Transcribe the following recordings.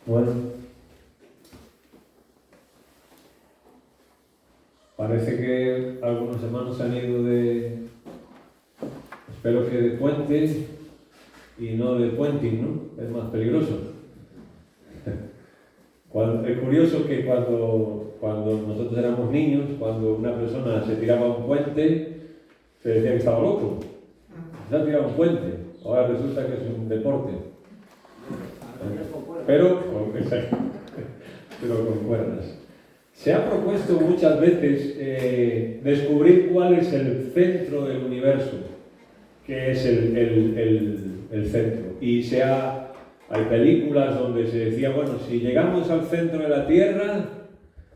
Bueno, parece que algunos hermanos han ido espero que de puente y no de puenting, ¿no? Es más peligroso. Es curioso que cuando nosotros éramos niños, cuando una persona se tiraba un puente, se decía que estaba loco. Se ha tirado un puente. Ahora resulta que es un deporte. Pero con cuerdas. Se ha propuesto muchas veces descubrir cuál es el centro del universo, que es el centro. Y hay películas donde se decía, bueno, si llegamos al centro de la Tierra,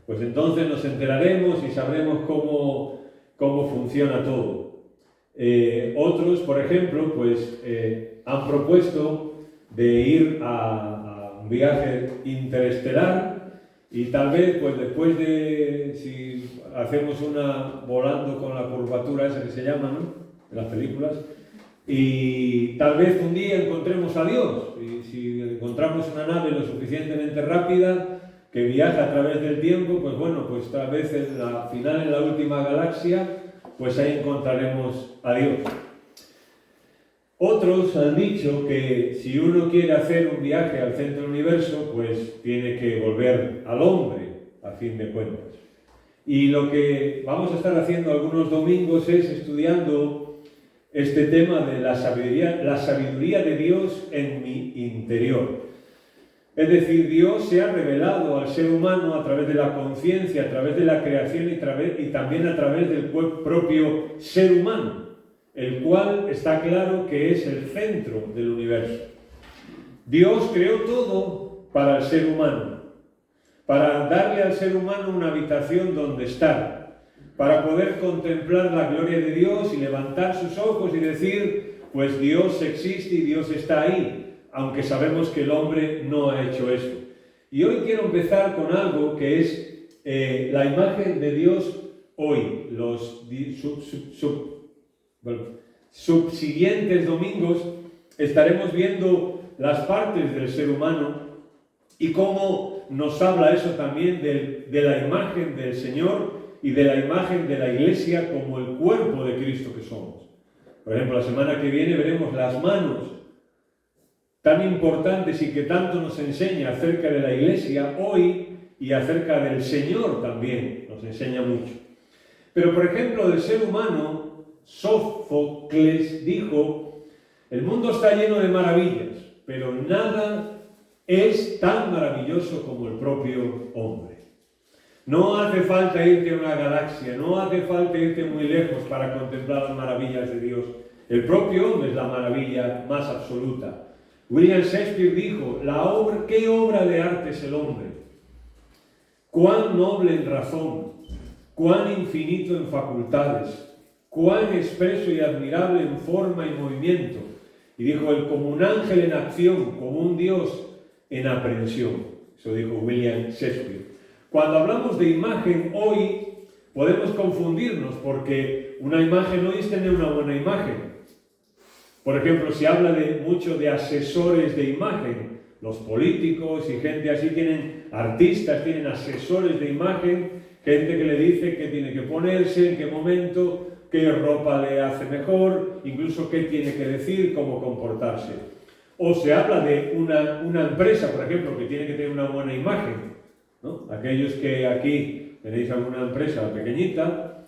pues entonces nos enteraremos y sabremos cómo funciona todo. Otros, por ejemplo, pues han propuesto de ir a un viaje interestelar y tal vez, pues después si hacemos una volando con la curvatura esa que se llama, ¿no?, en las películas, y tal vez un día encontremos a Dios, y si encontramos una nave lo suficientemente rápida que viaja a través del tiempo, pues bueno, pues tal vez en la última galaxia, pues ahí encontraremos a Dios. Otros han dicho que si uno quiere hacer un viaje al centro del universo, pues tiene que volver al hombre, a fin de cuentas. Y lo que vamos a estar haciendo algunos domingos es estudiando este tema de la sabiduría de Dios en mi interior. Es decir, Dios se ha revelado al ser humano a través de la conciencia, a través de la creación y también a través del propio ser humano, el cual está claro que es el centro del universo. Dios creó todo para el ser humano, para darle al ser humano una habitación donde estar, para poder contemplar la gloria de Dios y levantar sus ojos y decir, pues Dios existe y Dios está ahí, aunque sabemos que el hombre no ha hecho eso. Y hoy quiero empezar con algo que es la imagen de Dios hoy. Los subsiguientes domingos estaremos viendo las partes del ser humano y cómo nos habla eso también de la imagen del Señor y de la imagen de la Iglesia como el cuerpo de Cristo que somos. Por ejemplo, la semana que viene veremos las manos tan importantes y que tanto nos enseña acerca de la Iglesia hoy y acerca del Señor también nos enseña mucho. Pero por ejemplo, del ser humano, Sófocles dijo, el mundo está lleno de maravillas, pero nada es tan maravilloso como el propio hombre. No hace falta irte a una galaxia, no hace falta irte muy lejos para contemplar las maravillas de Dios. El propio hombre es la maravilla más absoluta. William Shakespeare dijo, ¿qué obra de arte es el hombre? Cuán noble en razón, cuán infinito en facultades, cuán expreso y admirable en forma y movimiento. Y dijo, él como un ángel en acción, como un Dios en aprehensión. Eso dijo William Shakespeare. Cuando hablamos de imagen hoy, podemos confundirnos porque una imagen hoy es tener una buena imagen. Por ejemplo, se habla mucho de asesores de imagen. Los políticos y gente así artistas tienen asesores de imagen, gente que le dice qué tiene que ponerse, en qué momento, qué ropa le hace mejor, incluso qué tiene que decir, cómo comportarse. O se habla de una empresa, por ejemplo, que tiene que tener una buena imagen, ¿no? Aquellos que aquí tenéis alguna empresa pequeñita,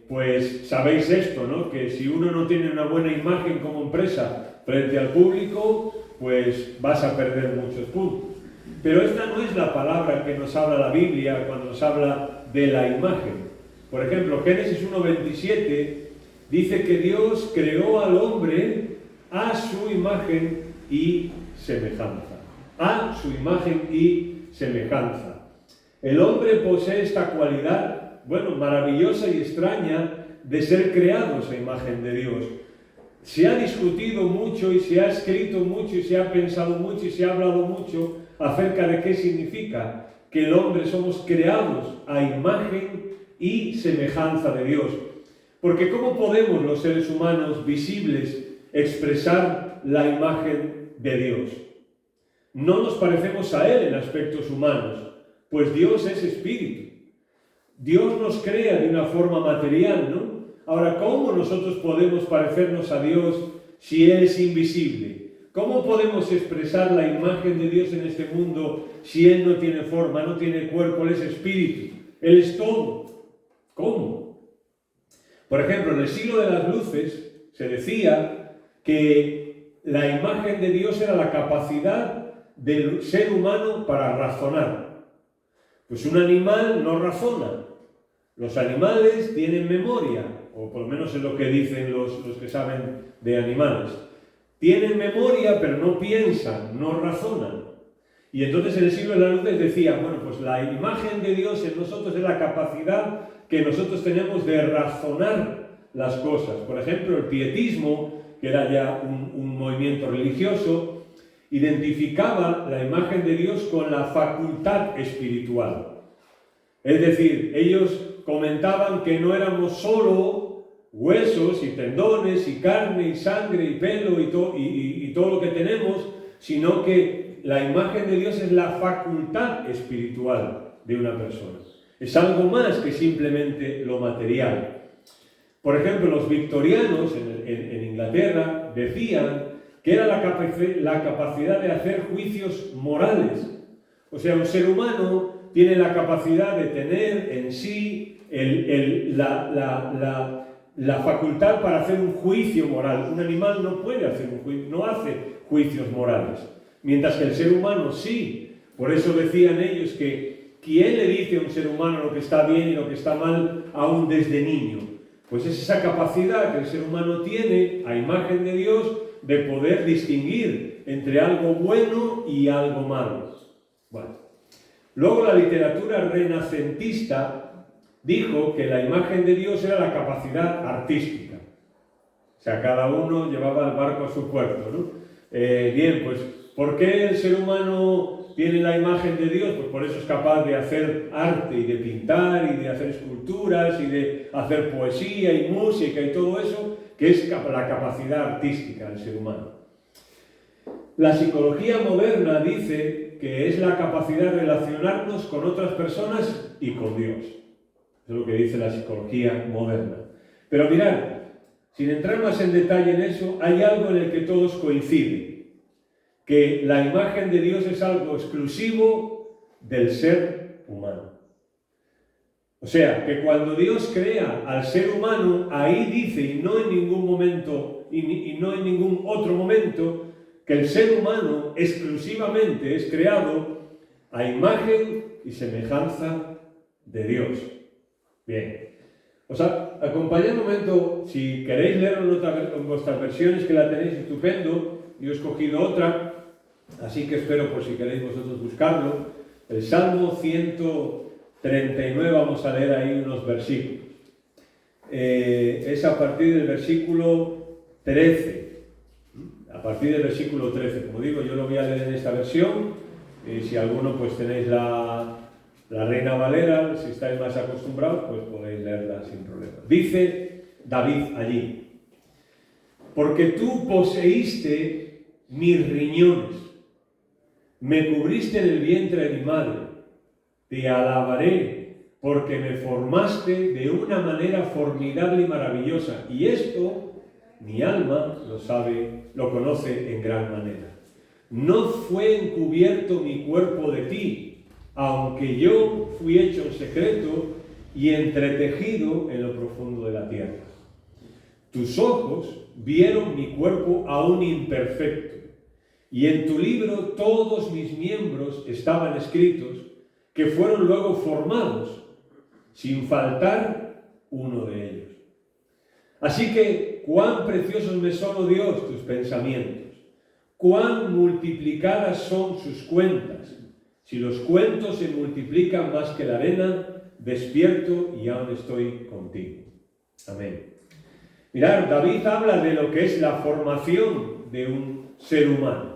pues sabéis esto, ¿no? Que si uno no tiene una buena imagen como empresa frente al público, pues vas a perder muchos puntos. Pero esta no es la palabra que nos habla la Biblia cuando nos habla de la imagen. Por ejemplo, Génesis 1:27 dice que Dios creó al hombre a su imagen y semejanza. A su imagen y semejanza. El hombre posee esta cualidad, maravillosa y extraña de ser creados a imagen de Dios. Se ha discutido mucho y se ha escrito mucho y se ha pensado mucho y se ha hablado mucho acerca de qué significa que el hombre somos creados a imagen y semejanza de Dios. Porque ¿cómo podemos los seres humanos visibles expresar la imagen de Dios? no nos parecemos a Él en aspectos humanos, pues Dios es espíritu. Dios nos crea de una forma material, ¿no? Ahora, ¿cómo nosotros podemos parecernos a Dios si Él es invisible? ¿Cómo podemos expresar la imagen de Dios en este mundo si Él no tiene forma, no tiene cuerpo, Él es espíritu? Él es todo. ¿Cómo? Por ejemplo, en el siglo de las luces se decía que la imagen de Dios era la capacidad del ser humano para razonar. Pues un animal no razona. Los animales tienen memoria, o por lo menos es lo que dicen los que saben de animales. Tienen memoria, pero no piensan, no razonan. Y entonces en el siglo de las luces decía, bueno, pues la imagen de Dios en nosotros es la capacidad que nosotros tenemos de razonar las cosas. Por ejemplo, el pietismo, que era ya un movimiento religioso, identificaba la imagen de Dios con la facultad espiritual. Es decir, ellos comentaban que no éramos solo huesos y tendones y carne y sangre y pelo y todo lo que tenemos, sino que la imagen de Dios es la facultad espiritual de una persona. Es algo más que simplemente lo material. Por ejemplo, los victorianos en Inglaterra decían que era la capacidad de hacer juicios morales. O sea, un ser humano tiene la capacidad de tener en sí la facultad para hacer un juicio moral. Un animal no puede hacer un juicio, no hace juicios morales, mientras que el ser humano sí. Por eso decían ellos que ¿quién le dice a un ser humano lo que está bien y lo que está mal aún desde niño? Pues es esa capacidad que el ser humano tiene, a imagen de Dios, de poder distinguir entre algo bueno y algo malo. Bueno. Luego la literatura renacentista dijo que la imagen de Dios era la capacidad artística. O sea, cada uno llevaba el barco a su puerto, ¿no? Bien, pues, ¿por qué el ser humano tiene la imagen de Dios? Pues por eso es capaz de hacer arte y de pintar y de hacer esculturas y de hacer poesía y música y todo eso, que es la capacidad artística del ser humano. La psicología moderna dice que es la capacidad de relacionarnos con otras personas y con Dios. Eso es lo que dice la psicología moderna. Pero mirad, sin entrar más en detalle en eso, hay algo en el que todos coinciden, que la imagen de Dios es algo exclusivo del ser humano. O sea, que cuando Dios crea al ser humano, ahí dice, y no en ningún momento, y no en ningún otro momento, que el ser humano exclusivamente es creado a imagen y semejanza de Dios. Bien. O sea, acompañad un momento, si queréis leerlo en vuestras versiones, que la tenéis estupendo. Yo he escogido otra, así que espero por si queréis vosotros buscarlo. El Salmo 139, vamos a leer ahí unos versículos. Es a partir del versículo 13. A partir del versículo 13, como digo, yo lo voy a leer en esta versión. Si alguno pues tenéis la Reina Valera, si estáis más acostumbrados, pues podéis leerla sin problema. Dice David allí: porque tú poseíste mis riñones, me cubriste en el vientre de mi madre, te alabaré porque me formaste de una manera formidable y maravillosa, y esto mi alma lo conoce en gran manera. No fue encubierto mi cuerpo de ti, aunque yo fui hecho en secreto y entretejido en lo profundo de la tierra. Tus ojos vieron mi cuerpo aún imperfecto, y en tu libro todos mis miembros estaban escritos, que fueron luego formados, sin faltar uno de ellos. Así que, cuán preciosos me son, oh Dios, tus pensamientos, cuán multiplicadas son sus cuentas. Si los cuentos se multiplican más que la arena, despierto y aún estoy contigo. Amén. Mirad, David habla de lo que es la formación de un ser humano.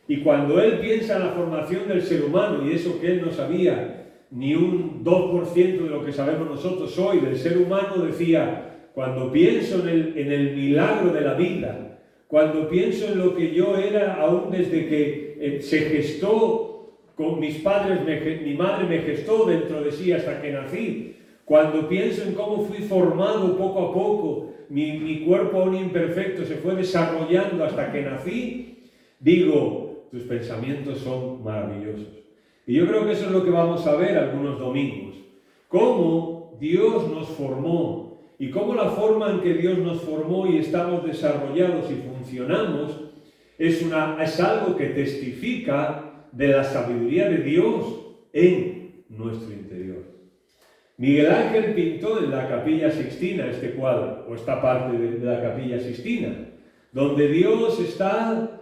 Y cuando él piensa en la formación del ser humano, y eso que él no sabía ni un 2% de lo que sabemos nosotros hoy del ser humano, decía: cuando pienso en el milagro de la vida, cuando pienso en lo que yo era aún desde que se gestó con mis padres, mi madre me gestó dentro de sí hasta que nací. Cuando pienso en cómo fui formado poco a poco, mi cuerpo aún imperfecto se fue desarrollando hasta que nací, digo, tus pensamientos son maravillosos. Y yo creo que eso es lo que vamos a ver algunos domingos. Cómo Dios nos formó y cómo la forma en que Dios nos formó y estamos desarrollados y funcionamos es algo que testifica de la sabiduría de Dios en nuestro interior. Miguel Ángel pintó en la Capilla Sixtina este cuadro, o esta parte de la Capilla Sixtina, donde Dios está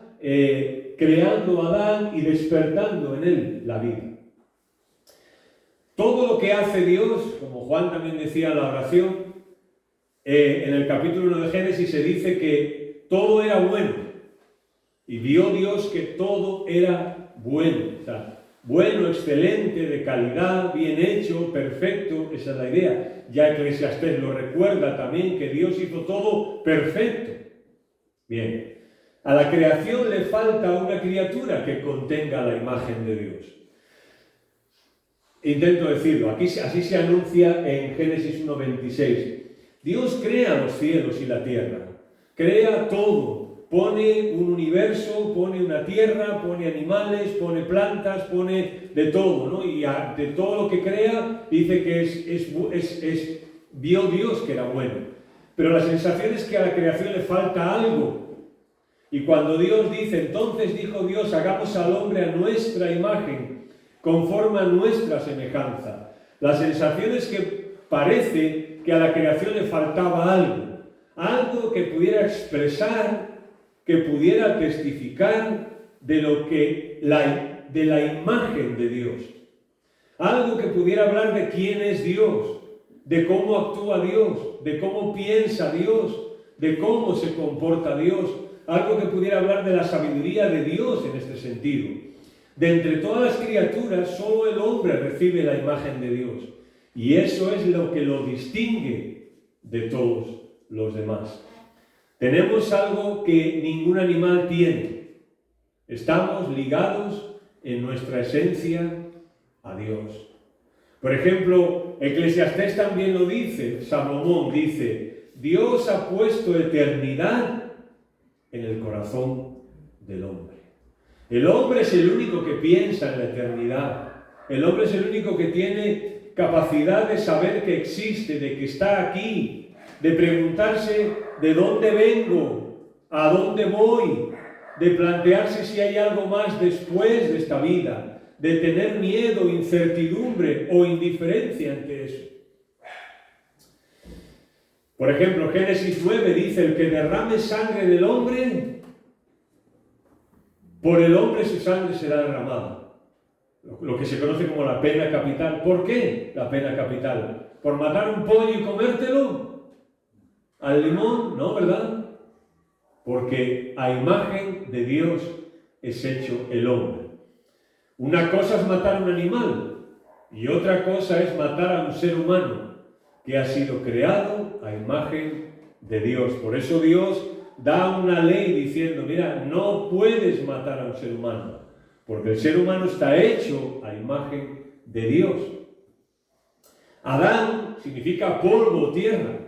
creando a Adán y despertando en él la vida. Todo lo que hace Dios, como Juan también decía en la oración, en el capítulo 1 de Génesis se dice que todo era bueno. Y vio Dios que todo era bueno. O sea, bueno, excelente, de calidad, bien hecho, perfecto. Esa es la idea. Ya Eclesiastés lo recuerda también, que Dios hizo todo perfecto. Bien. A la creación le falta una criatura que contenga la imagen de Dios. Intento decirlo, así se anuncia en Génesis 1:26. Dios crea los cielos y la tierra, crea todo, pone un universo, pone una tierra, pone animales, pone plantas, pone de todo, ¿no? Y de todo lo que crea dice que vio Dios que era bueno. Pero la sensación es que a la creación le falta algo. Y cuando Dios dice, entonces dijo Dios, hagamos al hombre a nuestra imagen, conforme a nuestra semejanza. La sensación es que parece que a la creación le faltaba algo que pudiera expresar, que pudiera testificar de la imagen de Dios. Algo que pudiera hablar de quién es Dios, de cómo actúa Dios, de cómo piensa Dios, de cómo se comporta Dios. Algo que pudiera hablar de la sabiduría de Dios en este sentido. De entre todas las criaturas, solo el hombre recibe la imagen de Dios. Y eso es lo que lo distingue de todos los demás. Tenemos algo que ningún animal tiene. Estamos ligados en nuestra esencia a Dios. Por ejemplo, Eclesiastés también lo dice, Salomón dice, Dios ha puesto eternidad en el corazón del hombre. El hombre es el único que piensa en la eternidad. El hombre es el único que tiene capacidad de saber que existe, de que está aquí, de preguntarse de dónde vengo, a dónde voy, de plantearse si hay algo más después de esta vida, de tener miedo, incertidumbre o indiferencia ante eso. Por ejemplo, Génesis 9 dice, el que derrame sangre del hombre, por el hombre su sangre será derramada. Lo que se conoce como la pena capital. ¿Por qué la pena capital? ¿Por matar un pollo y comértelo? ¿Al limón? No, ¿verdad? Porque a imagen de Dios es hecho el hombre. Una cosa es matar a un animal y otra cosa es matar a un ser humano que ha sido creado a imagen de Dios. Por eso Dios da una ley diciendo, mira, no puedes matar a un ser humano, porque el ser humano está hecho a imagen de Dios. Adán significa polvo, tierra.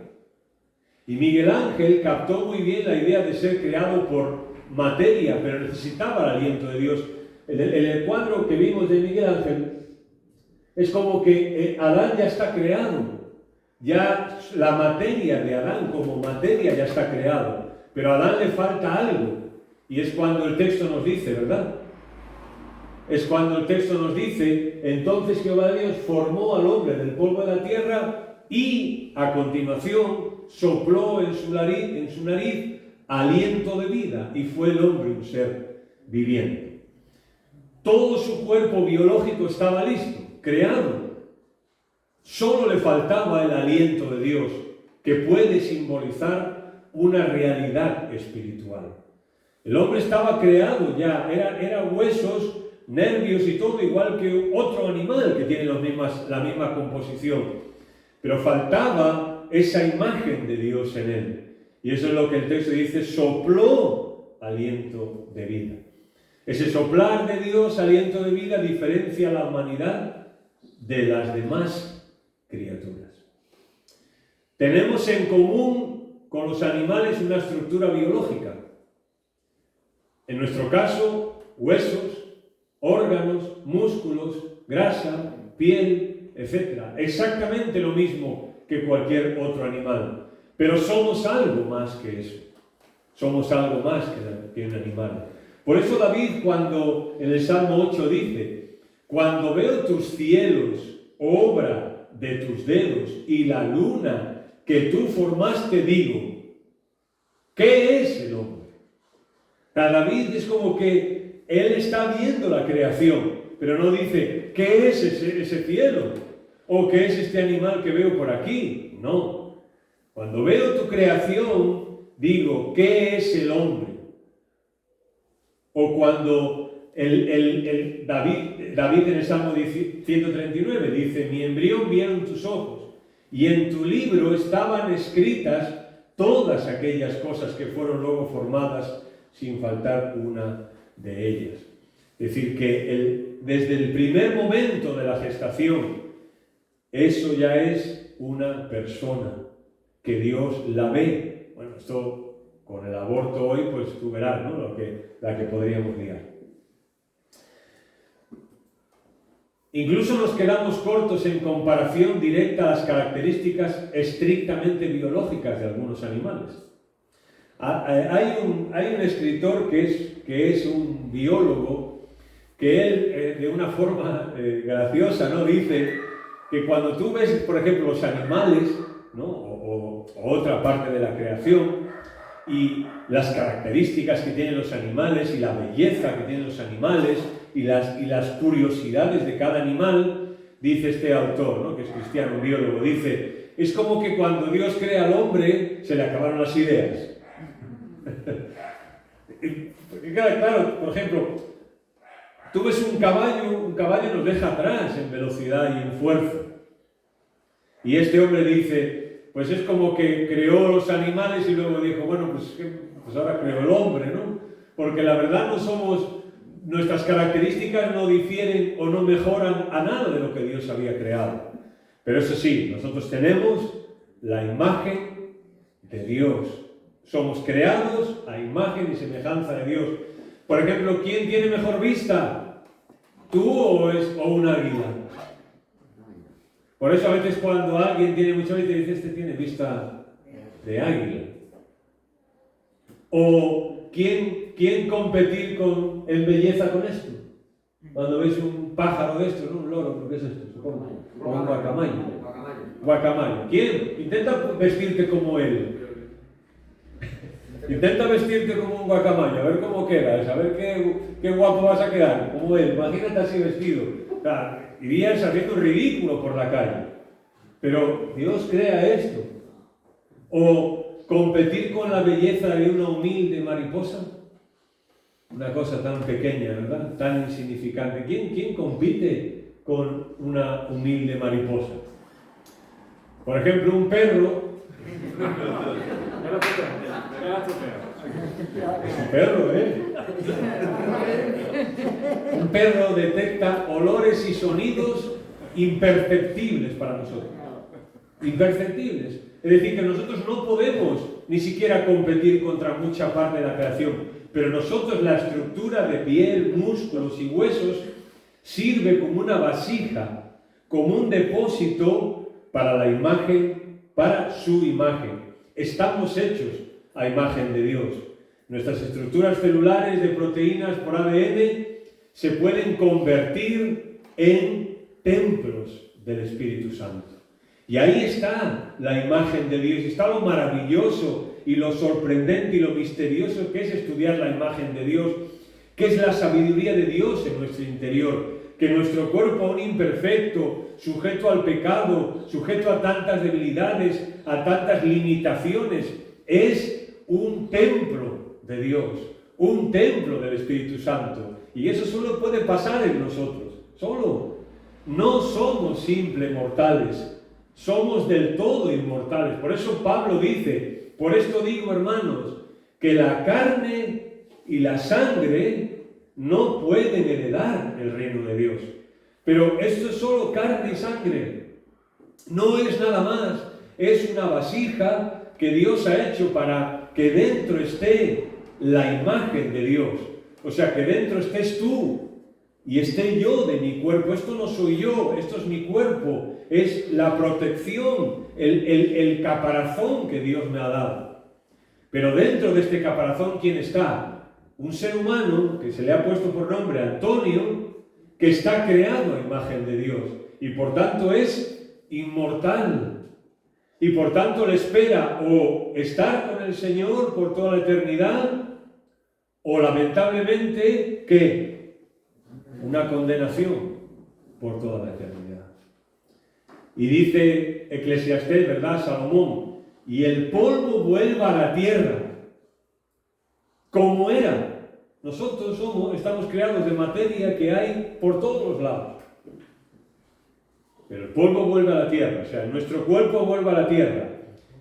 Y Miguel Ángel captó muy bien la idea de ser creado por materia, pero necesitaba el aliento de Dios. En el cuadro que vimos de Miguel Ángel, es como que Adán ya está creado. Ya la materia de Adán como materia ya está creado. Pero a Adán le falta algo. Y es cuando el texto nos dice, ¿verdad? Es cuando el texto nos dice, entonces Jehová Dios formó al hombre del polvo de la tierra y a continuación sopló en su nariz aliento de vida y fue el hombre un ser viviente. Todo su cuerpo biológico estaba listo, creado. Solo le faltaba el aliento de Dios, que puede simbolizar una realidad espiritual. El hombre estaba creado ya, era huesos, nervios y todo, igual que otro animal que tiene la misma composición. Pero faltaba esa imagen de Dios en él. Y eso es lo que el texto dice, sopló aliento de vida. Ese soplar de Dios, aliento de vida, diferencia a la humanidad de las demás criaturas. Tenemos en común con los animales una estructura biológica. En nuestro caso, huesos, órganos, músculos, grasa, piel, etc. Exactamente lo mismo que cualquier otro animal. Pero somos algo más que eso. Somos algo más que un animal. Por eso David, cuando en el Salmo 8 dice: cuando veo tus cielos, obra de tus dedos, y la luna que tú formaste, digo, ¿qué es el hombre? Para David es como que él está viendo la creación, pero no dice, ¿qué es ese cielo? ¿O qué es este animal que veo por aquí? No. Cuando veo tu creación, digo, ¿qué es el hombre? O cuando David en el Salmo 139 dice, mi embrión vieron tus ojos, y en tu libro estaban escritas todas aquellas cosas que fueron luego formadas, sin faltar una de ellas. Es decir, que desde el primer momento de la gestación, eso ya es una persona que Dios la ve. Bueno, esto con el aborto hoy, pues tú verás, ¿no? La que podríamos liar. Incluso nos quedamos cortos en comparación directa a las características estrictamente biológicas de algunos animales. Hay un escritor que es un biólogo, que él, de una forma graciosa, ¿no? Dice que cuando tú ves, por ejemplo, los animales, ¿no? o otra parte de la creación, y las características que tienen los animales, y la belleza que tienen los animales, y las curiosidades de cada animal, dice este autor, ¿no? Que es cristiano, un biólogo, dice, es como que cuando Dios crea al hombre, se le acabaron las ideas. Claro, por ejemplo, tú ves un caballo nos deja atrás en velocidad y en fuerza. Y este hombre dice, pues es como que creó los animales y luego dijo, bueno, pues ahora creó el hombre, ¿no? Porque la verdad nuestras características no difieren o no mejoran a nada de lo que Dios había creado. Pero eso sí, nosotros tenemos la imagen de Dios. Somos creados a imagen y semejanza de Dios. Por ejemplo, ¿quién tiene mejor vista? ¿Tú o un águila? Por eso a veces cuando alguien tiene mucha vista, dice, este tiene vista de águila. ¿O quién competir en belleza con esto? Cuando ves un pájaro de esto, ¿no? Un loro, ¿pero qué es esto? Supongo. O un guacamayo. Guacamayo. ¿Quién? Intenta vestirte como él. Intenta vestirte como un guacamayo, a ver cómo quedas, a ver qué guapo vas a quedar, como él. Imagínate así vestido. O sea, irías haciendo ridículo por la calle. Pero Dios crea esto. O competir con la belleza de una humilde mariposa. Una cosa tan pequeña, ¿verdad? Tan insignificante. ¿Quién compite con una humilde mariposa? Por ejemplo, un perro. Es un perro, ¿eh? Un perro detecta olores y sonidos imperceptibles para nosotros. Imperceptibles. Es decir, que nosotros no podemos ni siquiera competir contra mucha parte de la creación, pero nosotros la estructura de piel, músculos y huesos sirve como una vasija, como un depósito para la imagen, para su imagen. Estamos hechos a imagen de Dios. Nuestras estructuras celulares de proteínas por ADN se pueden convertir en templos del Espíritu Santo. Y ahí está la imagen de Dios. Está lo maravilloso y lo sorprendente y lo misterioso que es estudiar la imagen de Dios, que es la sabiduría de Dios en nuestro interior. Que nuestro cuerpo, aún imperfecto, sujeto al pecado, sujeto a tantas debilidades, a tantas limitaciones, es un templo de Dios, un templo del Espíritu Santo. Y eso solo puede pasar en nosotros, solo. No somos simples mortales, somos del todo inmortales. Por eso Pablo dice, por esto digo, hermanos, que la carne y la sangre no pueden heredar el reino de Dios. Pero esto es solo carne y sangre. No es nada más. Es una vasija que Dios ha hecho para que dentro esté la imagen de Dios. O sea, que dentro estés tú y esté yo de mi cuerpo. Esto no soy yo, esto es mi cuerpo. Es la protección, el caparazón que Dios me ha dado. Pero dentro de este caparazón, ¿quién está? Un ser humano que se le ha puesto por nombre Antonio, que está creado a imagen de Dios y por tanto es inmortal. Y por tanto le espera o estar con el Señor por toda la eternidad o lamentablemente, ¿qué? Una condenación por toda la eternidad. Y dice Eclesiastés, ¿verdad? Salomón, y el polvo vuelva a la tierra como era. Nosotros estamos creados de materia que hay por todos los lados. Pero el polvo vuelve a la tierra, o sea, nuestro cuerpo vuelve a la tierra.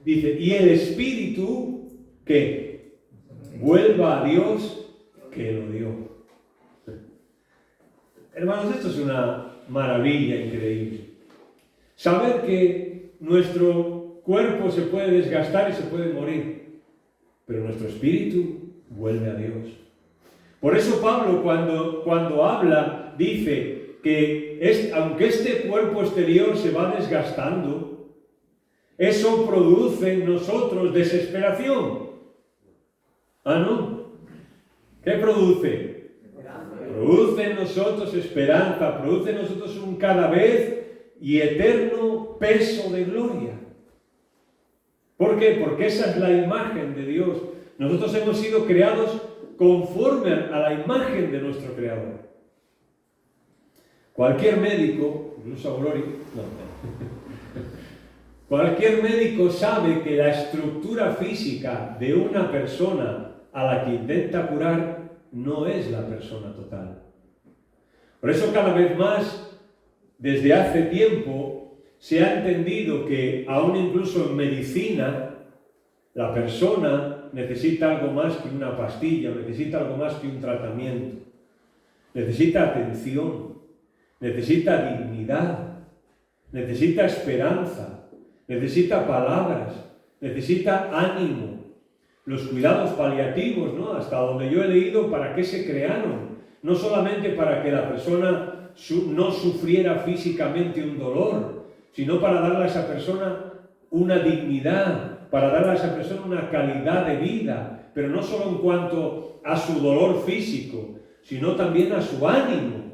Dice, y el espíritu, ¿qué? Vuelva a Dios que lo dio. Hermanos, esto es una maravilla increíble. Saber que nuestro cuerpo se puede desgastar y se puede morir, pero nuestro espíritu vuelve a Dios. Por eso Pablo cuando habla, dice que aunque este cuerpo exterior se va desgastando, eso produce en nosotros desesperación. ¿Ah, no? ¿Qué produce? Produce en nosotros esperanza, produce en nosotros un cada vez y eterno peso de gloria. ¿Por qué? Porque esa es la imagen de Dios. Nosotros hemos sido creados conforme a la imagen de nuestro Creador. Cualquier médico, incluso Aurori, cualquier médico sabe que la estructura física de una persona a la que intenta curar no es la persona total. Por eso cada vez más, desde hace tiempo, se ha entendido que aún incluso en medicina, la persona necesita algo más que una pastilla, necesita algo más que un tratamiento. Necesita atención, necesita dignidad, necesita esperanza, necesita palabras, necesita ánimo. Los cuidados paliativos, ¿no? Hasta donde yo he leído, ¿para qué se crearon? No solamente para que la persona no sufriera físicamente un dolor, sino para darle a esa persona una dignidad, para darle a esa persona una calidad de vida, pero no solo en cuanto a su dolor físico, sino también a su ánimo.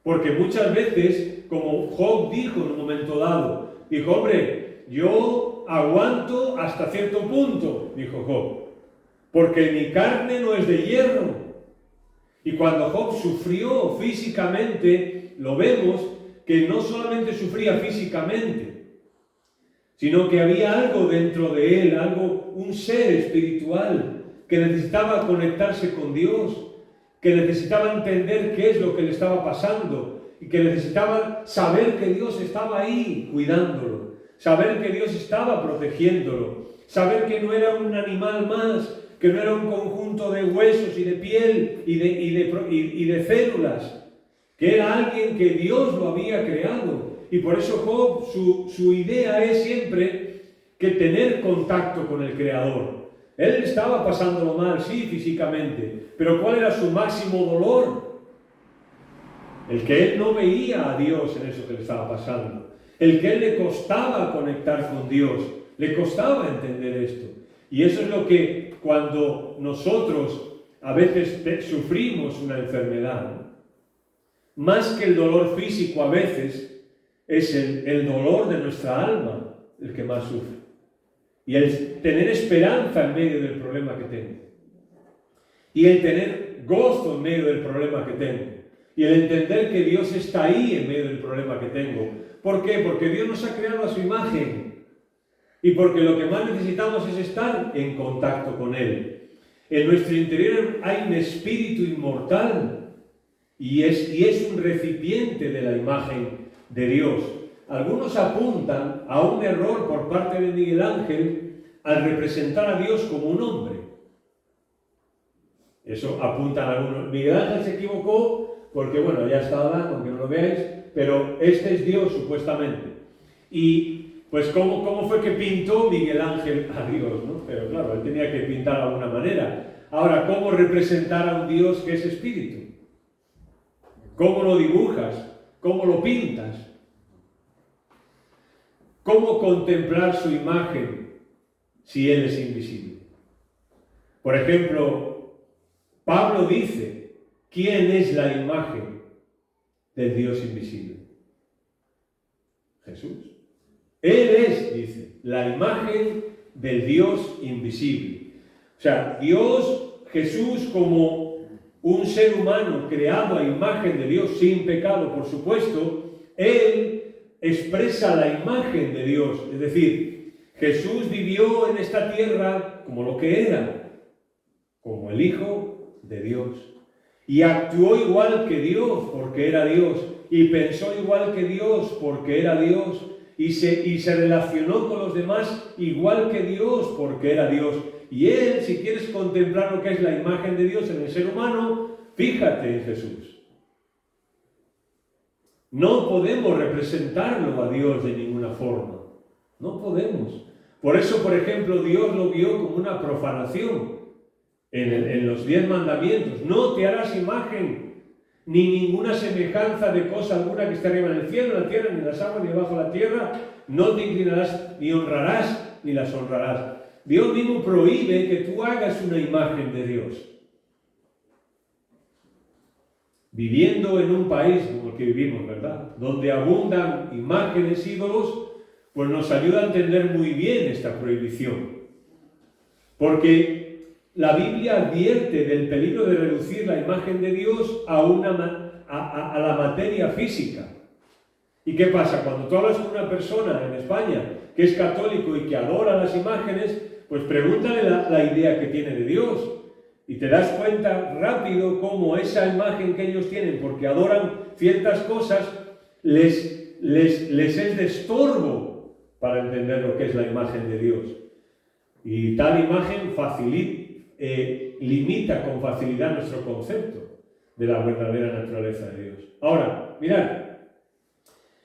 Porque muchas veces, como Job dijo en un momento dado, dijo, hombre, yo aguanto hasta cierto punto, dijo Job, porque mi carne no es de hierro. Y cuando Job sufrió físicamente, lo vemos que no solamente sufría físicamente, sino que había algo dentro de él, un ser espiritual que necesitaba conectarse con Dios, que necesitaba entender qué es lo que le estaba pasando y que necesitaba saber que Dios estaba ahí cuidándolo, saber que Dios estaba protegiéndolo, saber que no era un animal más, que no era un conjunto de huesos y de piel y de células, que era alguien que Dios lo había creado. Y por eso Job, su idea es siempre que tener contacto con el Creador. Él estaba pasándolo mal, sí, físicamente, pero ¿cuál era su máximo dolor? El que él no veía a Dios en eso que le estaba pasando. El que él le costaba conectar con Dios, le costaba entender esto. Y eso es lo que cuando nosotros a veces sufrimos una enfermedad, ¿no? Más que el dolor físico a veces, es el dolor de nuestra alma el que más sufre. Y el tener esperanza en medio del problema que tengo. Y el tener gozo en medio del problema que tengo. Y el entender que Dios está ahí en medio del problema que tengo. ¿Por qué? Porque Dios nos ha creado a su imagen. Y porque lo que más necesitamos es estar en contacto con Él. En nuestro interior hay un espíritu inmortal. Y es un recipiente de la imagen de Dios. Algunos apuntan a un error por parte de Miguel Ángel al representar a Dios como un hombre. Eso apuntan algunos. Miguel Ángel se equivocó porque, bueno, ya está hablando, aunque no lo veáis, pero este es Dios supuestamente. Y pues, ¿cómo fue que pintó Miguel Ángel a Dios, ¿no? Pero claro, él tenía que pintar de alguna manera. Ahora, ¿cómo representar a un Dios que es espíritu? ¿Cómo lo dibujas? ¿Cómo lo pintas? ¿Cómo contemplar su imagen si Él es invisible? Por ejemplo, Pablo dice, ¿quién es la imagen del Dios invisible? Jesús. Él es, dice, la imagen del Dios invisible. O sea, Dios, Jesús, como un ser humano creado a imagen de Dios sin pecado, por supuesto, Él expresa la imagen de Dios. Es decir, Jesús vivió en esta tierra como lo que era, como el Hijo de Dios. Y actuó igual que Dios porque era Dios. Y pensó igual que Dios porque era Dios. Y se relacionó con los demás igual que Dios porque era Dios. Y Él, si quieres contemplar lo que es la imagen de Dios en el ser humano, fíjate en Jesús. No podemos representarlo a Dios de ninguna forma. No podemos. Por eso, por ejemplo, Dios lo vio como una profanación en los 10 mandamientos. No te harás imagen ni ninguna semejanza de cosa alguna que esté arriba en el cielo, en la tierra, ni en las aguas, ni debajo de la tierra. No te inclinarás, ni honrarás, ni las honrarás. Dios mismo prohíbe que tú hagas una imagen de Dios. Viviendo en un país como el que vivimos, ¿verdad?, donde abundan imágenes, ídolos, pues nos ayuda a entender muy bien esta prohibición. Porque la Biblia advierte del peligro de reducir la imagen de Dios a la materia física. ¿Y qué pasa? Cuando tú hablas con una persona en España que es católico y que adora las imágenes, pues pregúntale la idea que tiene de Dios. Y te das cuenta rápido cómo esa imagen que ellos tienen, porque adoran ciertas cosas, les es de estorbo para entender lo que es la imagen de Dios. Y tal imagen limita con facilidad nuestro concepto de la verdadera naturaleza de Dios. Ahora, mirad,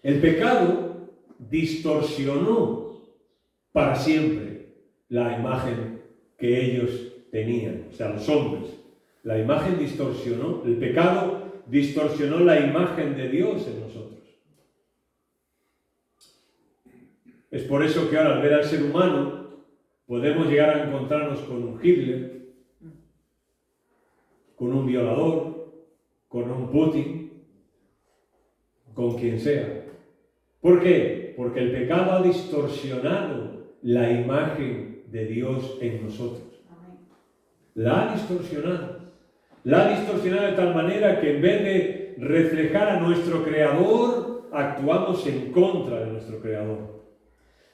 el pecado distorsionó para siempre la imagen que ellos tenían, o sea, los hombres. La imagen distorsionó, el pecado distorsionó la imagen de Dios en nosotros. Es por eso que ahora al ver al ser humano podemos llegar a encontrarnos con un Hitler, con un violador, con un Putin, con quien sea. ¿Por qué? Porque el pecado ha distorsionado la imagen de Dios en nosotros. La ha distorsionado. La ha distorsionado de tal manera que en vez de reflejar a nuestro Creador, actuamos en contra de nuestro Creador.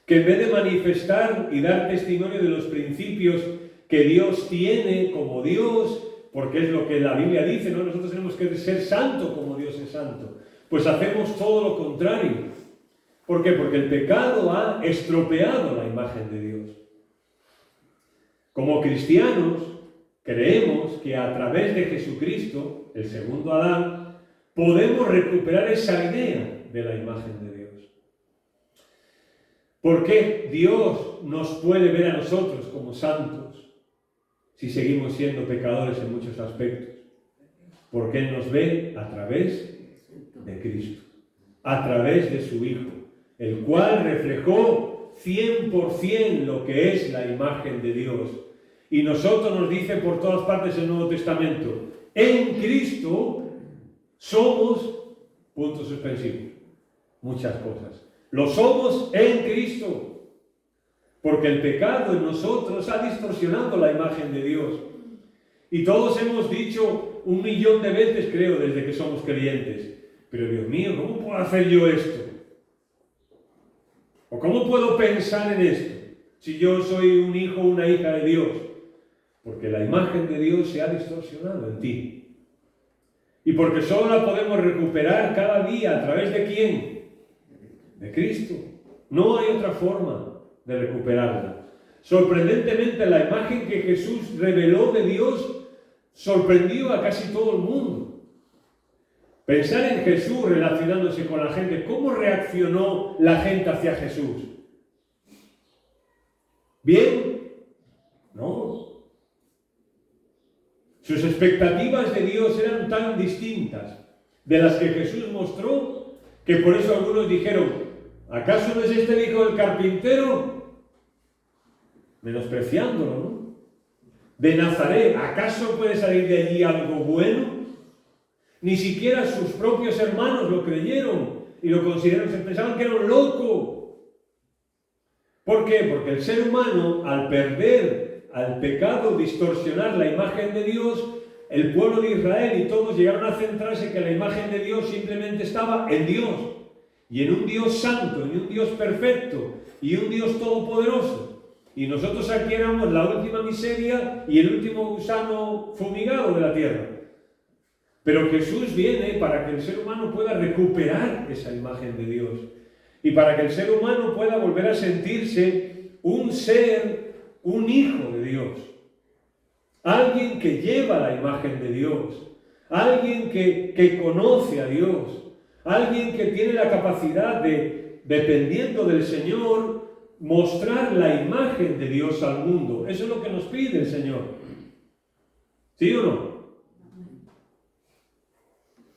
Que en vez de manifestar y dar testimonio de los principios que Dios tiene como Dios, porque es lo que la Biblia dice, ¿no? Nosotros tenemos que ser santos como Dios es santo. Pues hacemos todo lo contrario. ¿Por qué? Porque el pecado ha estropeado la imagen de Dios. Como cristianos, creemos que a través de Jesucristo, el segundo Adán, podemos recuperar esa idea de la imagen de Dios. ¿Por qué Dios nos puede ver a nosotros como santos si seguimos siendo pecadores en muchos aspectos? Porque Él nos ve a través de Cristo, a través de su Hijo, el cual reflejó 100% lo que es la imagen de Dios. Y nosotros nos dice por todas partes el Nuevo Testamento, en Cristo somos, puntos suspensivos, muchas cosas. Lo somos en Cristo, porque el pecado en nosotros ha distorsionado la imagen de Dios. Y todos hemos dicho 1.000.000 de veces, creo, desde que somos creyentes, pero Dios mío, ¿cómo puedo hacer yo esto? ¿O cómo puedo pensar en esto si yo soy un hijo o una hija de Dios? Porque la imagen de Dios se ha distorsionado en ti. Y porque solo la podemos recuperar cada día, ¿a través de quién? De Cristo. No hay otra forma de recuperarla. Sorprendentemente, la imagen que Jesús reveló de Dios sorprendió a casi todo el mundo. Pensar en Jesús relacionándose con la gente, ¿cómo reaccionó la gente hacia Jesús? ¿Bien? No. Sus expectativas de Dios eran tan distintas de las que Jesús mostró, que por eso algunos dijeron, ¿acaso no es este el hijo del carpintero? Menospreciándolo, ¿no? De Nazaret, ¿acaso puede salir de allí algo bueno? Ni siquiera sus propios hermanos lo creyeron y lo consideraron, se pensaban que era un loco. ¿Por qué? Porque el ser humano, al perder, al pecado, distorsionar la imagen de Dios, el pueblo de Israel y todos llegaron a centrarse que la imagen de Dios simplemente estaba en Dios, y en un Dios santo, en un Dios perfecto, y un Dios todopoderoso. Y nosotros aquí éramos la última miseria y el último gusano fumigado de la tierra. Pero Jesús viene para que el ser humano pueda recuperar esa imagen de Dios, y para que el ser humano pueda volver a sentirse un ser, un hijo de Dios. Alguien que lleva la imagen de Dios, alguien que conoce a Dios, alguien que tiene la capacidad de, dependiendo del Señor, mostrar la imagen de Dios al mundo. Eso es lo que nos pide el Señor. ¿Sí o no?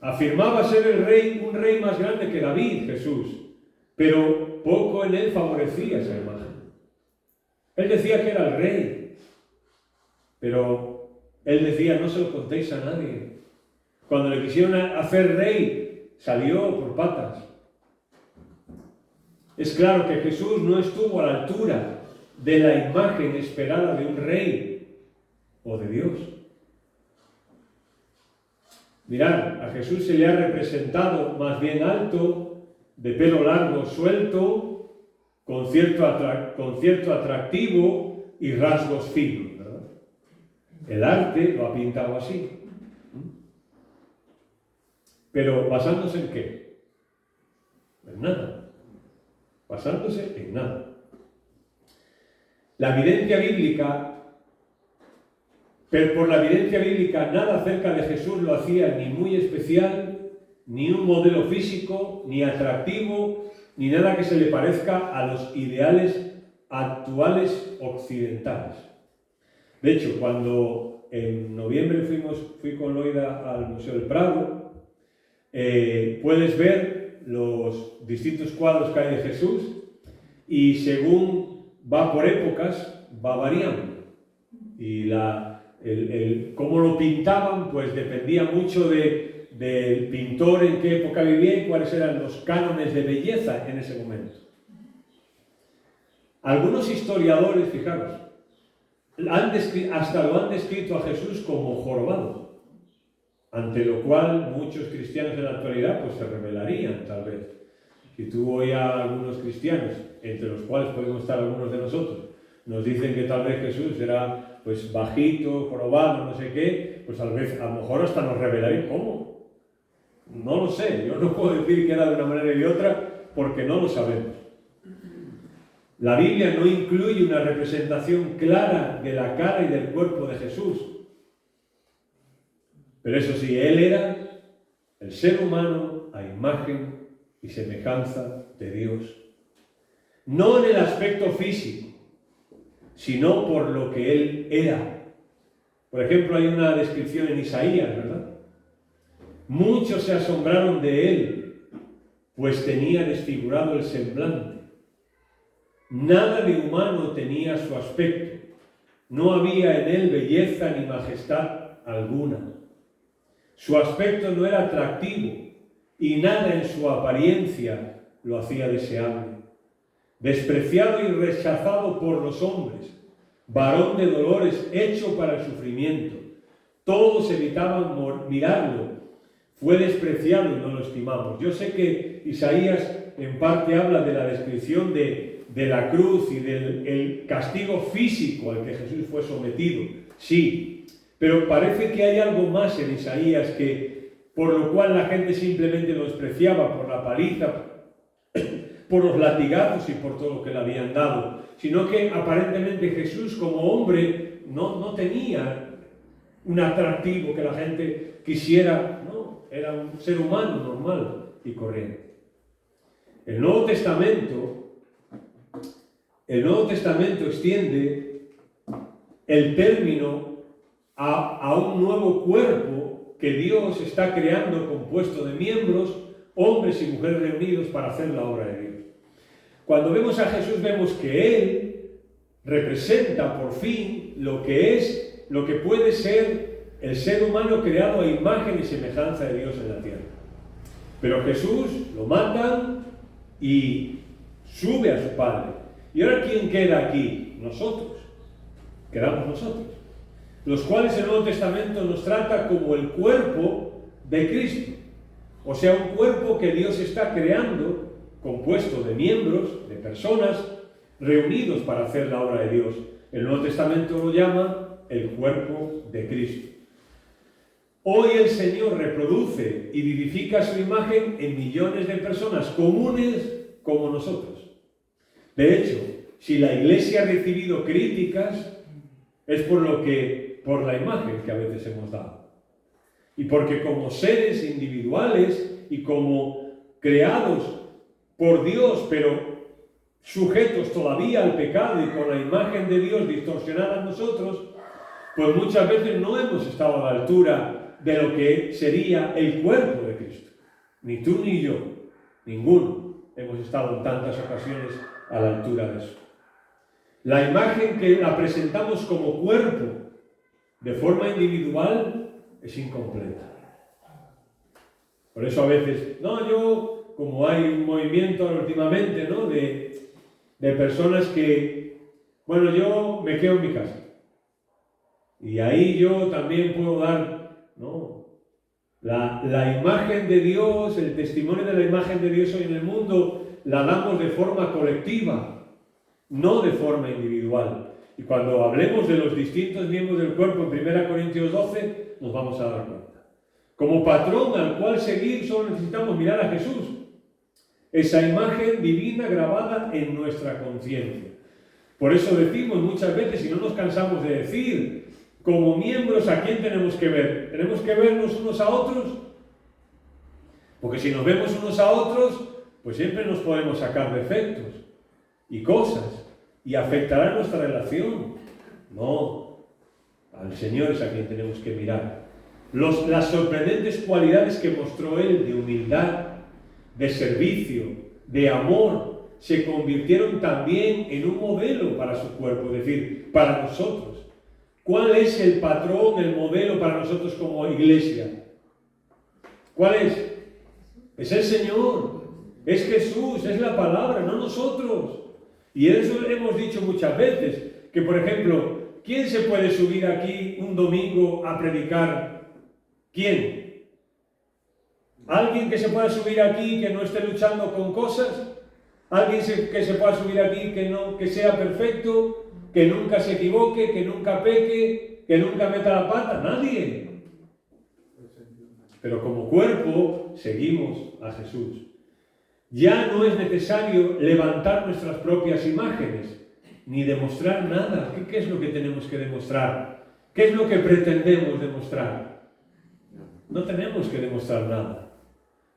Afirmaba ser el rey, un rey más grande que David, Jesús, pero poco en él favorecía esa imagen. Él decía que era el rey, pero él decía, no se lo contéis a nadie. Cuando le quisieron hacer rey, salió por patas. Es claro que Jesús no estuvo a la altura de la imagen esperada de un rey o de Dios. Mirad, a Jesús se le ha representado más bien alto, de pelo largo suelto, con cierto atractivo y rasgos finos, ¿verdad? El arte lo ha pintado así. Pero ¿basándose en qué? En nada. Basándose en nada. La evidencia bíblica, pero por la evidencia bíblica, nada acerca de Jesús lo hacía ni muy especial, ni un modelo físico, ni atractivo, ni nada que se le parezca a los ideales actuales occidentales. De hecho, cuando en noviembre fui con Loida al Museo del Prado, puedes ver los distintos cuadros que hay de Jesús y según va por épocas, va variando. Y cómo lo pintaban, pues dependía mucho del pintor en qué época vivía y cuáles eran los cánones de belleza en ese momento. Algunos historiadores, fijaros, hasta lo han descrito a Jesús como jorobado, ante lo cual muchos cristianos en la actualidad pues se rebelarían, tal vez. Si tú oyes a algunos cristianos, entre los cuales podemos estar algunos de nosotros, nos dicen que tal vez Jesús era pues bajito, jorobado, no sé qué, pues a lo mejor hasta nos rebelarían. ¿Cómo? No lo sé, yo no puedo decir que era de una manera y de otra porque no lo sabemos. La Biblia no incluye una representación clara de la cara y del cuerpo de Jesús. Pero eso sí, Él era el ser humano a imagen y semejanza de Dios. No en el aspecto físico, sino por lo que Él era. Por ejemplo, hay una descripción en Isaías, ¿verdad? Muchos se asombraron de Él, pues tenía desfigurado el semblante. Nada de humano tenía su aspecto. No había en Él belleza ni majestad alguna. Su aspecto no era atractivo y nada en su apariencia lo hacía deseable. Despreciado y rechazado por los hombres, varón de dolores, hecho para el sufrimiento. Todos evitaban mirarlo. Fue despreciado y no lo estimamos. Yo sé que Isaías en parte habla de la descripción de la cruz y del castigo físico al que Jesús fue sometido. Sí, pero parece que hay algo más en Isaías por lo cual la gente simplemente lo despreciaba por la paliza, por los latigazos y por todo lo que le habían dado, sino que aparentemente Jesús como hombre no tenía un atractivo que la gente quisiera, no, era un ser humano normal y corriente. El Nuevo Testamento extiende el término a un nuevo cuerpo que Dios está creando compuesto de miembros, hombres y mujeres reunidos para hacer la obra de Dios. Cuando vemos a Jesús vemos que Él representa por fin lo que puede ser el ser humano creado a imagen y semejanza de Dios en la tierra. Pero Jesús lo matan y sube a su Padre. ¿Y ahora quién queda aquí? Nosotros. Quedamos nosotros. Los cuales el Nuevo Testamento nos trata como el cuerpo de Cristo. O sea, un cuerpo que Dios está creando, compuesto de miembros, de personas, reunidos para hacer la obra de Dios. El Nuevo Testamento lo llama el cuerpo de Cristo. Hoy el Señor reproduce y vivifica su imagen en millones de personas comunes como nosotros. De hecho, si la Iglesia ha recibido críticas, es por la imagen que a veces hemos dado. Y porque como seres individuales y como creados por Dios, pero sujetos todavía al pecado y con la imagen de Dios distorsionada en nosotros, pues muchas veces no hemos estado a la altura de lo que sería el cuerpo de Cristo. Ni tú ni yo, ninguno, hemos estado en tantas ocasiones a la altura de eso. La imagen que la presentamos como cuerpo de forma individual es incompleta. Por eso a veces, como hay un movimiento últimamente, ¿no? de personas que, yo me quedo en mi casa. Y ahí yo también puedo dar, ¿no? La imagen de Dios, el testimonio de la imagen de Dios hoy en el mundo, la damos de forma colectiva, no de forma individual. Y cuando hablemos de los distintos miembros del cuerpo en 1 Corintios 12, nos vamos a dar cuenta. Como patrón al cual seguir, solo necesitamos mirar a Jesús. Esa imagen divina grabada en nuestra conciencia. Por eso decimos muchas veces, y no nos cansamos de decir, como miembros, ¿a quién tenemos que ver? ¿Tenemos que vernos unos a otros? Porque si nos vemos unos a otros, pues siempre nos podemos sacar defectos y cosas, y afectará nuestra relación. No, al Señor es a quien tenemos que mirar. Las sorprendentes cualidades que mostró Él de humildad, de servicio, de amor, se convirtieron también en un modelo para su cuerpo, es decir, para nosotros. ¿Cuál es el patrón, el modelo para nosotros como iglesia? ¿Cuál es? Es el Señor, es Jesús, es la palabra, no nosotros. Y eso hemos dicho muchas veces, que por ejemplo, ¿quién se puede subir aquí un domingo a predicar? ¿Quién? ¿Alguien que se pueda subir aquí que no esté luchando con cosas? ¿Alguien que se pueda subir aquí que sea perfecto, que nunca se equivoque, que nunca peque, que nunca meta la pata? Nadie. Pero como cuerpo seguimos a Jesús. Ya no es necesario levantar nuestras propias imágenes, ni demostrar nada. ¿Qué es lo que tenemos que demostrar? ¿Qué es lo que pretendemos demostrar? No tenemos que demostrar nada.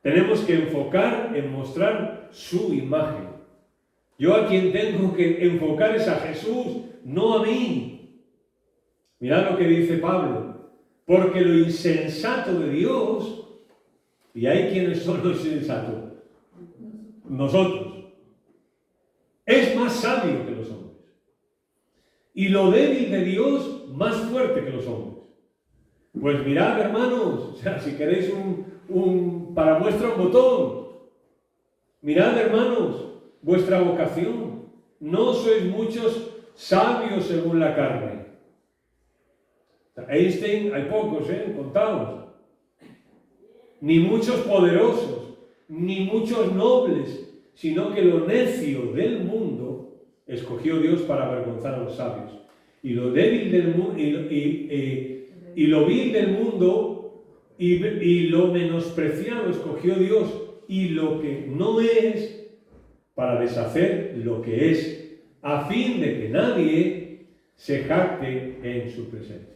Tenemos que enfocar en mostrar su imagen. Yo a quien tengo que enfocar es a Jesús, no a mí. Mirad lo que dice Pablo. Porque lo insensato de Dios, y hay quienes son los insensatos, nosotros, es más sabio que los hombres. Y lo débil de Dios más fuerte que los hombres. Pues mirad, hermanos, si queréis para vuestro botón, mirad, hermanos, vuestra vocación. No sois muchos sabios según la carne. Einstein hay pocos, contados. Ni muchos poderosos, ni muchos nobles, sino que lo necio del mundo escogió Dios para avergonzar a los sabios. Y lo débil del mundo, y lo vil del mundo, y lo menospreciado escogió Dios, y lo que no es, para deshacer lo que es, a fin de que nadie se jacte en su presencia.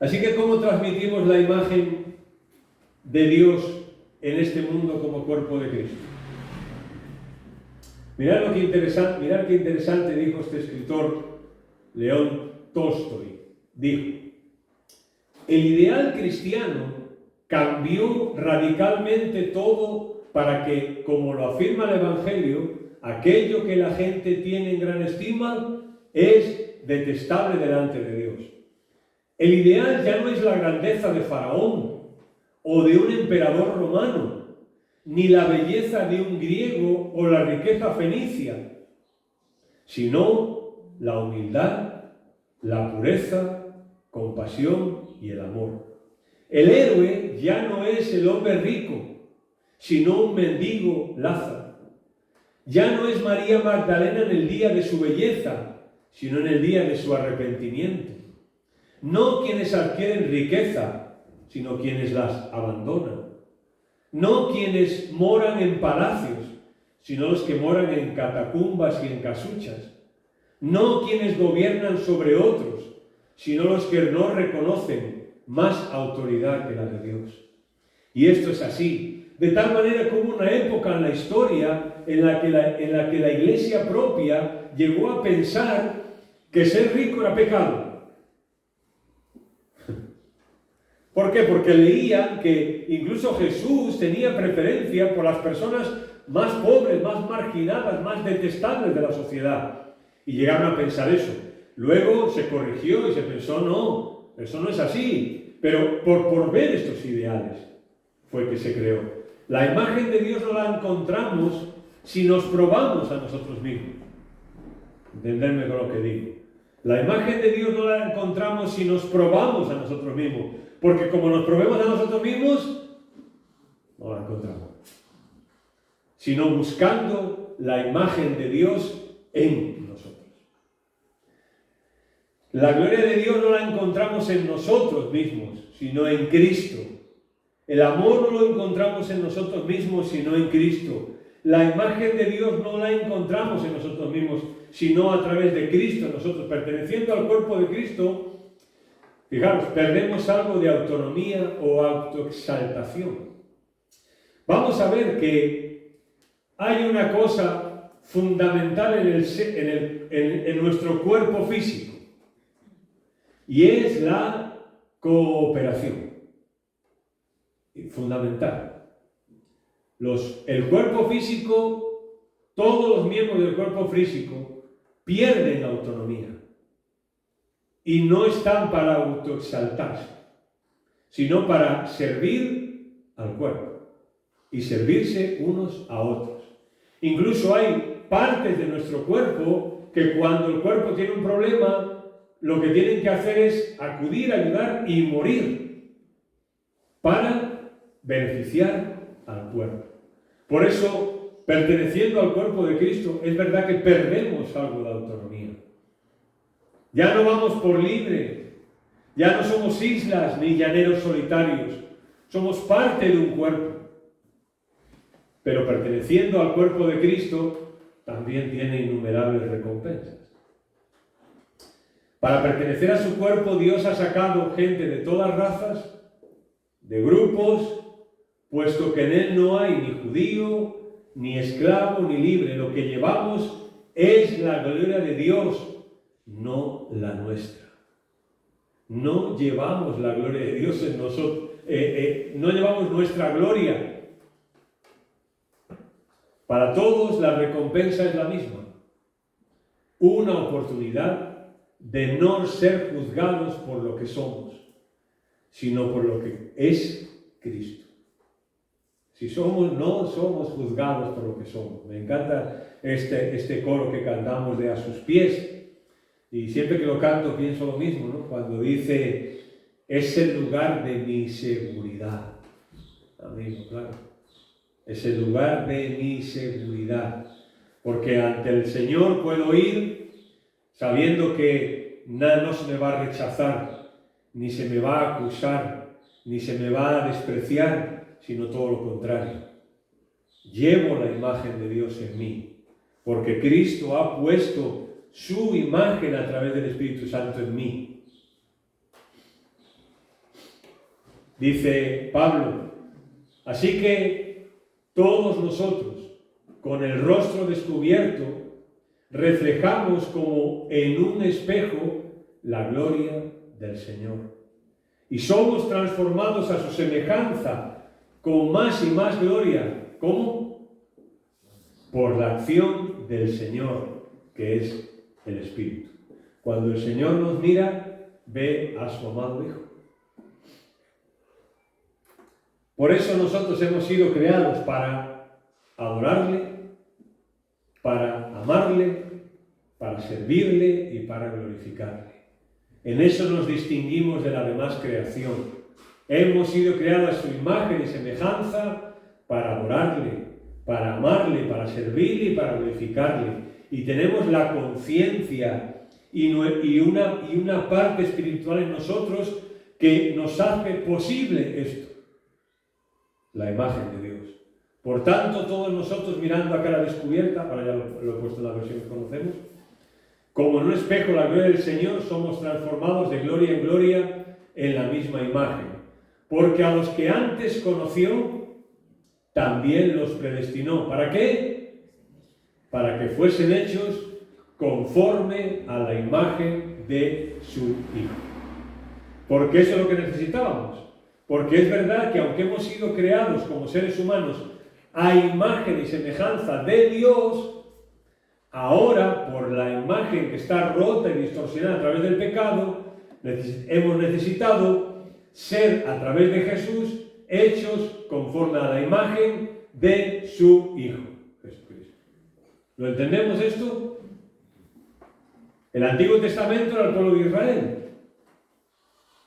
Así que, ¿cómo transmitimos la imagen de Dios en este mundo como cuerpo de Cristo? Mirad qué interesante dijo este escritor, León Tolstoy. Dijo: el ideal cristiano cambió radicalmente todo para que, como lo afirma el Evangelio, aquello que la gente tiene en gran estima es detestable delante de Dios. El ideal ya no es la grandeza de Faraón o de un emperador romano, ni la belleza de un griego o la riqueza fenicia, sino la humildad, la pureza, compasión y el amor. El héroe ya no es el hombre rico, sino un mendigo Lázaro. Ya no es María Magdalena en el día de su belleza, sino en el día de su arrepentimiento. No quienes adquieren riqueza, sino quienes las abandonan. No quienes moran en palacios, sino los que moran en catacumbas y en casuchas. No quienes gobiernan sobre otros, sino los que no reconocen más autoridad que la de Dios. Y esto es así, de tal manera que hubo una época en la historia en la que la iglesia propia llegó a pensar que ser rico era pecado. ¿Por qué? Porque leían que incluso Jesús tenía preferencia por las personas más pobres, más marginadas, más detestables de la sociedad. Y llegaron a pensar eso. Luego se corrigió y se pensó, no, eso no es así. Pero por ver estos ideales fue que se creó. La imagen de Dios no la encontramos si nos probamos a nosotros mismos. Entenderme con lo que digo. La imagen de Dios no la encontramos si nos probamos a nosotros mismos. Porque como nos probemos a nosotros mismos, no la encontramos. Sino buscando la imagen de Dios en nosotros. La gloria de Dios no la encontramos en nosotros mismos, sino en Cristo. El amor no lo encontramos en nosotros mismos, sino en Cristo. La imagen de Dios no la encontramos en nosotros mismos, sino a través de Cristo. Nosotros, perteneciendo al cuerpo de Cristo, fijaros, perdemos algo de autonomía o autoexaltación. Vamos a ver que hay una cosa fundamental en nuestro cuerpo físico, y es la cooperación. Fundamental. El cuerpo físico, todos los miembros del cuerpo físico pierden autonomía. Y no están para autoexaltarse, sino para servir al cuerpo y servirse unos a otros. Incluso hay partes de nuestro cuerpo que cuando el cuerpo tiene un problema, lo que tienen que hacer es acudir, ayudar y morir para beneficiar al cuerpo. Por eso, perteneciendo al cuerpo de Cristo, es verdad que perdemos algo de autonomía. Ya no vamos por libre, ya no somos islas ni llaneros solitarios, somos parte de un cuerpo. Pero perteneciendo al cuerpo de Cristo, también tiene innumerables recompensas. Para pertenecer a su cuerpo, Dios ha sacado gente de todas razas, de grupos, puesto que en Él no hay ni judío, ni esclavo, ni libre. Lo que llevamos es la gloria de Dios, no la nuestra. No llevamos la gloria de Dios en nosotros, no llevamos nuestra gloria. Para todos la recompensa es la misma. Una oportunidad de no ser juzgados por lo que somos, sino por lo que es Cristo. Si somos, no somos juzgados por lo que somos. Me encanta este coro que cantamos de A sus pies. Y siempre que lo canto pienso lo mismo, ¿no? Cuando dice, es el lugar de mi seguridad. Amigo, claro. Es el lugar de mi seguridad. Porque ante el Señor puedo ir sabiendo que nada no se me va a rechazar, ni se me va a acusar, ni se me va a despreciar, sino todo lo contrario. Llevo la imagen de Dios en mí, porque Cristo ha puesto su imagen a través del Espíritu Santo en mí. Dice Pablo, así que todos nosotros, con el rostro descubierto, reflejamos como en un espejo la gloria del Señor. Y somos transformados a su semejanza con más y más gloria. ¿Cómo? Por la acción del Señor, que es el Espíritu. Cuando el Señor nos mira, ve a su amado Hijo. Por eso nosotros hemos sido creados para adorarle, para amarle, para servirle y para glorificarle. En eso nos distinguimos de la demás creación. Hemos sido creados a su imagen y semejanza para adorarle, para amarle, para servirle y para glorificarle. Y tenemos la conciencia y una parte espiritual en nosotros que nos hace posible esto, la imagen de Dios. Por tanto, todos nosotros mirando a cara descubierta, ahora ya lo he puesto en la versión que conocemos, como en un espejo la gloria del Señor, somos transformados de gloria en gloria en la misma imagen. Porque a los que antes conoció, también los predestinó. ¿Para qué? Para que fuesen hechos conforme a la imagen de su Hijo. Porque eso es lo que necesitábamos. Porque es verdad que aunque hemos sido creados como seres humanos a imagen y semejanza de Dios, ahora, por la imagen que está rota y distorsionada a través del pecado, hemos necesitado ser, a través de Jesús, hechos conforme a la imagen de su Hijo, Jesucristo. ¿Lo entendemos esto? El Antiguo Testamento era el pueblo de Israel.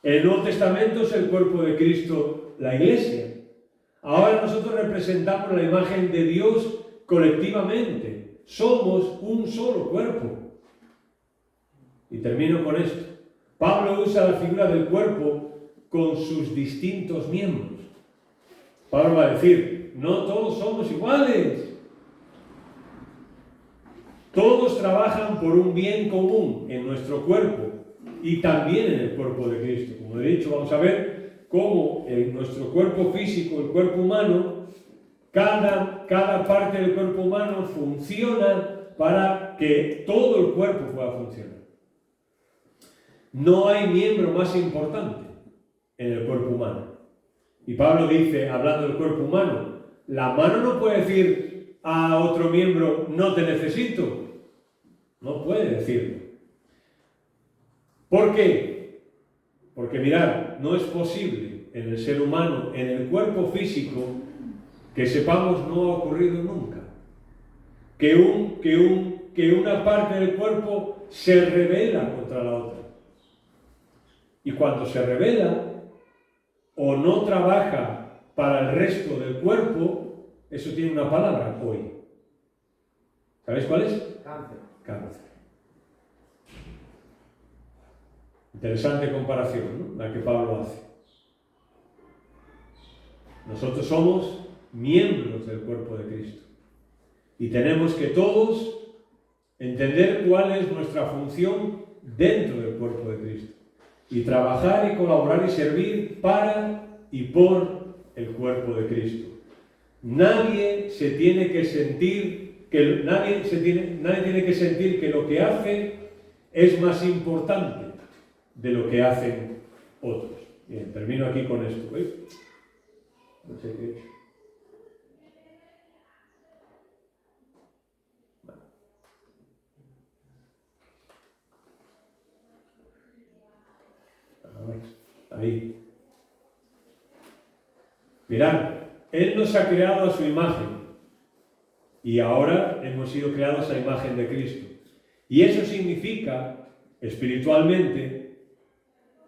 El Nuevo Testamento es el cuerpo de Cristo, la Iglesia. Ahora nosotros representamos la imagen de Dios colectivamente. Somos un solo cuerpo. Y termino con esto. Pablo usa la figura del cuerpo con sus distintos miembros. Pablo va a decir, no todos somos iguales. Todos trabajan por un bien común en nuestro cuerpo y también en el cuerpo de Cristo. Como he dicho, vamos a ver cómo en nuestro cuerpo físico, el cuerpo humano, cada parte del cuerpo humano funciona para que todo el cuerpo pueda funcionar. No hay miembro más importante en el cuerpo humano. Y Pablo dice, hablando del cuerpo humano, la mano no puede decir a otro miembro, no te necesito. No puede decirlo. ¿Por qué? Porque mirad, no es posible en el ser humano, en el cuerpo físico, que sepamos no ha ocurrido nunca. Que una parte del cuerpo se rebela contra la otra. Y cuando se rebela o no trabaja para el resto del cuerpo, eso tiene una palabra hoy. ¿Sabéis cuál es? Cáncer. Cáncer. Interesante comparación, ¿no? La que Pablo hace. Nosotros somos miembros del cuerpo de Cristo. Y tenemos que todos entender cuál es nuestra función dentro del cuerpo de Cristo. Y trabajar y colaborar y servir para y por el cuerpo de Cristo. Nadie tiene que sentir que lo que hace es más importante de lo que hacen otros. Bien, termino aquí con esto. ¿Veis? No sé qué he hecho. Ahí. Mirad, Él nos ha creado a su imagen y ahora hemos sido creados a imagen de Cristo. Y eso significa, espiritualmente,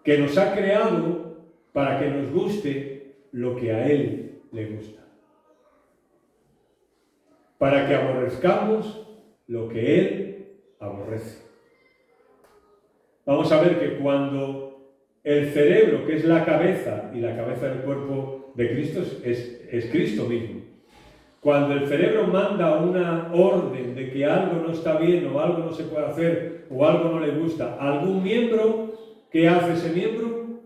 que nos ha creado para que nos guste lo que a Él le gusta. Para que aborrezcamos lo que Él aborrece. Vamos a ver que cuando el cerebro, que es la cabeza, y la cabeza del cuerpo de Cristo es Cristo mismo. Cuando el cerebro manda una orden de que algo no está bien, o algo no se puede hacer, o algo no le gusta a algún miembro, ¿qué hace ese miembro?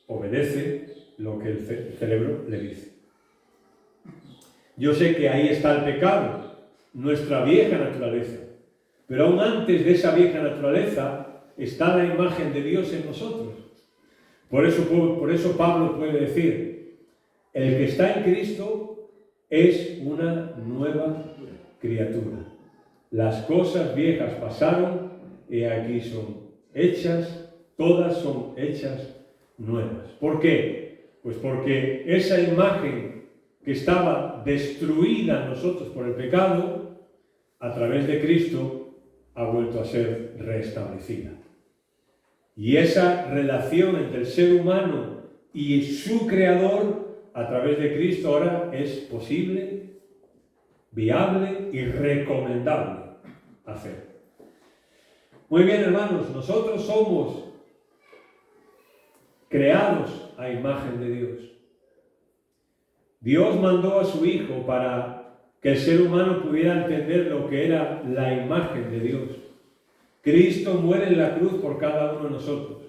Obedece lo que el cerebro le dice. Yo sé que ahí está el pecado, nuestra vieja naturaleza, pero aún antes de esa vieja naturaleza está la imagen de Dios en nosotros. Por eso Pablo puede decir, el que está en Cristo es una nueva criatura. Las cosas viejas pasaron y aquí son hechas, todas son hechas nuevas. ¿Por qué? Pues porque esa imagen que estaba destruida en nosotros por el pecado, a través de Cristo ha vuelto a ser restablecida. Y esa relación entre el ser humano y su Creador a través de Cristo ahora es posible, viable y recomendable hacer. Muy bien, hermanos, nosotros somos creados a imagen de Dios. Dios mandó a su Hijo para que el ser humano pudiera entender lo que era la imagen de Dios. Cristo muere en la cruz por cada uno de nosotros.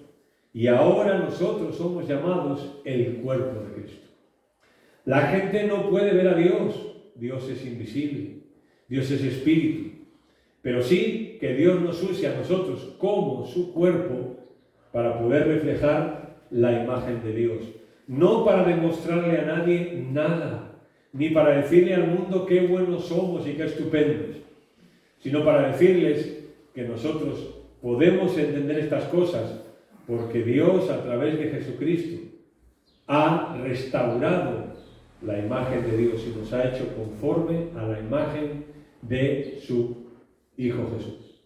Y ahora nosotros somos llamados el cuerpo de Cristo. La gente no puede ver a Dios. Dios es invisible. Dios es espíritu. Pero sí que Dios nos use a nosotros como su cuerpo para poder reflejar la imagen de Dios. No para demostrarle a nadie nada, ni para decirle al mundo qué buenos somos y qué estupendos, sino para decirles que nosotros podemos entender estas cosas porque Dios, a través de Jesucristo, ha restaurado la imagen de Dios y nos ha hecho conforme a la imagen de su Hijo Jesús.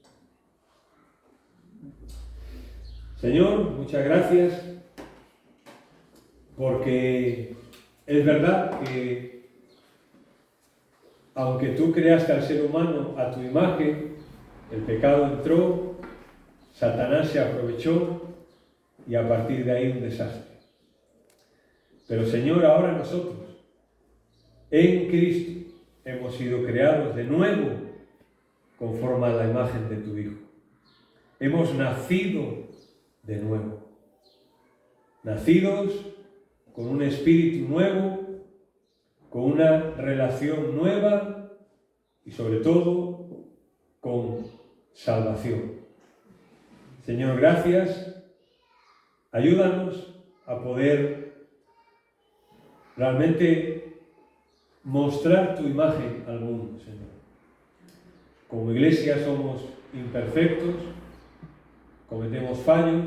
Señor, muchas gracias, porque es verdad que aunque tú creaste al ser humano a tu imagen, el pecado entró, Satanás se aprovechó y a partir de ahí un desastre. Pero Señor, ahora nosotros, en Cristo, hemos sido creados de nuevo conforme a la imagen de tu Hijo. Hemos nacido de nuevo. Nacidos con un espíritu nuevo, con una relación nueva y sobre todo con salvación. Señor, gracias. Ayúdanos a poder realmente mostrar tu imagen al mundo, Señor. Como iglesia somos imperfectos, cometemos fallos,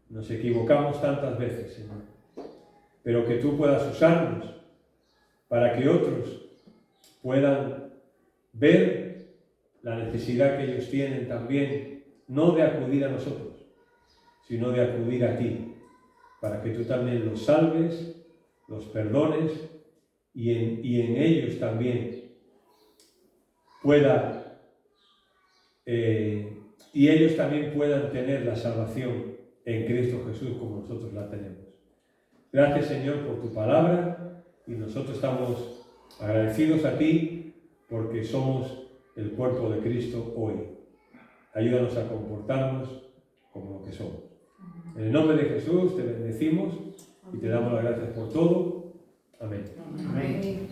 nos equivocamos tantas veces, Señor. Pero que tú puedas usarnos para que otros puedan ver la necesidad que ellos tienen también, no de acudir a nosotros, sino de acudir a ti, para que tú también los salves, los perdones y en ellos también ellos también puedan tener la salvación en Cristo Jesús como nosotros la tenemos. Gracias, Señor, por tu palabra y nosotros estamos agradecidos a ti porque somos el cuerpo de Cristo hoy. Ayúdanos a comportarnos como lo que somos. En el nombre de Jesús te bendecimos y te damos las gracias por todo. Amén. Amén.